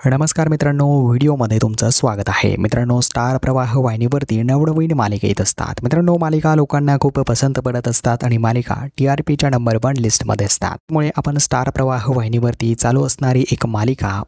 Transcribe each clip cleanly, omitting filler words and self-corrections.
नमस्कार मित्रांनो, व्हिडिओमध्ये तुमचं स्वागत आहे. मित्रांनो, स्टार प्रवाह वाहिनीवरती नवनवीन मालिका येत असतात. मित्रांनो, मालिका लोकांना खूप पसंत पडत असतात आणि मालिका TRPच्या नंबर 1 लिस्टमध्ये असतात. त्यामुळे आपण स्टार प्रवाह वाहिनीवरती चालू असणारी एक मालिका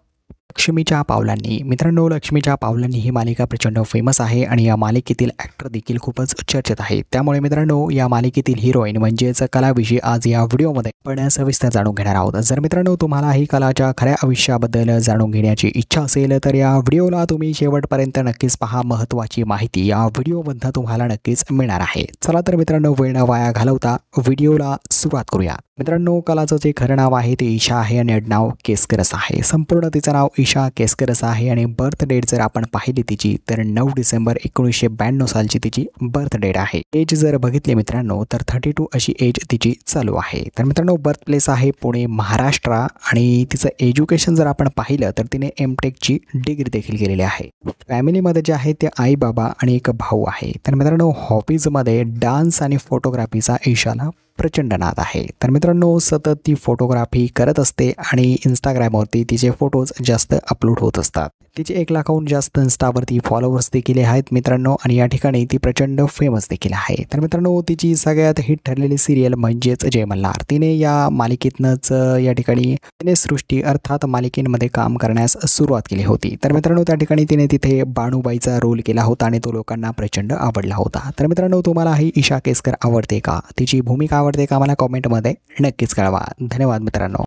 लक्ष्मीच्या पावलांनी. मित्रांनो, लक्ष्मीच्या पावलांनी ही मालिका प्रचंड फेमस आहे आणि या मालिकेतील ॲक्टर देखील खूपच चर्चेत आहेत. त्यामुळे मित्रांनो, या मालिकेतील हिरोईन म्हणजेच कलाविषयी आज या व्हिडिओमध्ये आपण सविस्तर जाणून घेणार आहोत. जर मित्रांनो तुम्हाला ही कलाच्या खऱ्या आयुष्याबद्दल जाणून घेण्याची इच्छा असेल तर या व्हिडिओला तुम्ही शेवटपर्यंत नक्कीच पहा. महत्त्वाची माहिती या व्हिडिओमधून तुम्हाला नक्कीच मिळणार आहे. चला तर मित्रांनो, वेळ न वाया घालवता व्हिडिओला सुरुवात करूया. मित्रांनो, कलाचं जे खरं नाव आहे ते ईशा आहे आणि आडनाव केसकरस आहे. संपूर्ण तिचं नाव ईशा केसकरस आहे आणि बर्थ डेट जर आपण पाहिली तिची तर 9 डिसेंबर 1992 सालची तिची बर्थ डेट आहे. एज जर बघितली मित्रांनो तर 32 अशी एज तिची चालू आहे. तर मित्रांनो, बर्थ प्लेस आहे पुणे, महाराष्ट्र आणि तिचं एज्युकेशन जर आपण पाहिलं तर तिने MTechची डिग्री देखील केलेली आहे. फॅमिलीमध्ये जे आहे ते आई बाबा आणि एक भाऊ आहे. तर मित्रांनो, हॉबीजमध्ये डान्स आणि फोटोग्राफीचा ईशाला प्रचंड नाद आहे. तर मित्रांनो, सतत ती फोटोग्राफी करत असते आणि इंस्टाग्रामवरती तिचे फोटोज जास्त अपलोड होत असतात. तिचे 1 लाखाहून जास्त इंस्टावरती फॉलोअर्स देखील आहेत मित्रांनो आणि या ठिकाणी ती प्रचंड फेमस देखील आहे. तर मित्रांनो, तिची सगळ्यात हिट ठरलेली सिरियल म्हणजेच जय मल्हार. तिने या मालिकेतनंच या ठिकाणी तिने सृष्टी अर्थात मालिकेमध्ये काम करण्यास सुरुवात केली होती. तर मित्रांनो, त्या ठिकाणी तिने तिथे बाणूबाईचा रोल केला होता आणि तो लोकांना प्रचंड आवडला होता. तर मित्रांनो, तुम्हाला ही ईशा केसकर आवडते का? तिची भूमिका आवडते का? मला कॉमेंटमध्ये नक्कीच कळवा. धन्यवाद मित्रांनो.